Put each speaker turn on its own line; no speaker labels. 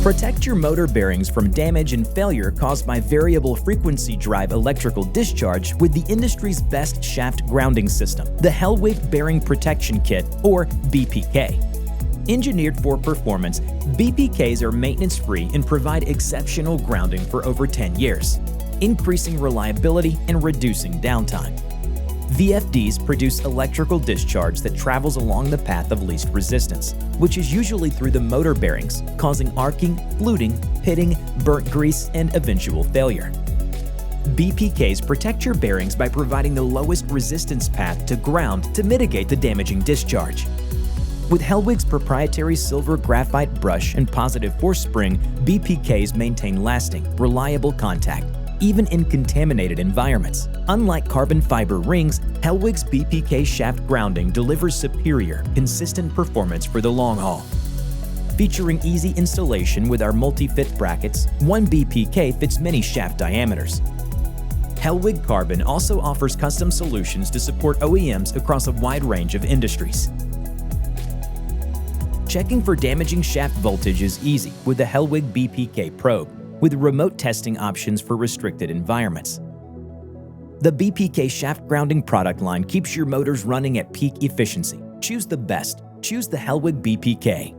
Protect your motor bearings from damage and failure caused by variable frequency drive electrical discharge with the industry's best shaft grounding system, the Helwig Bearing Protection Kit, or BPK. Engineered for performance, BPKs are maintenance-free and provide exceptional grounding for over 10 years, increasing reliability and reducing downtime. VFDs produce electrical discharge that travels along the path of least resistance, which is usually through the motor bearings, causing arcing, fluting, pitting, burnt grease, and eventual failure. BPKs protect your bearings by providing the lowest resistance path to ground to mitigate the damaging discharge. With Helwig's proprietary silver graphite brush and positive force spring, BPKs maintain lasting, reliable contact, even in contaminated environments. Unlike carbon fiber rings, Helwig's BPK shaft grounding delivers superior, consistent performance for the long haul. Featuring easy installation with our multi-fit brackets, one BPK fits many shaft diameters. Helwig Carbon also offers custom solutions to support OEMs across a wide range of industries. Checking for damaging shaft voltage is easy with the Helwig BPK probe, with remote testing options for restricted environments. The BPK shaft grounding product line keeps your motors running at peak efficiency. Choose the best. Choose the Helwig BPK.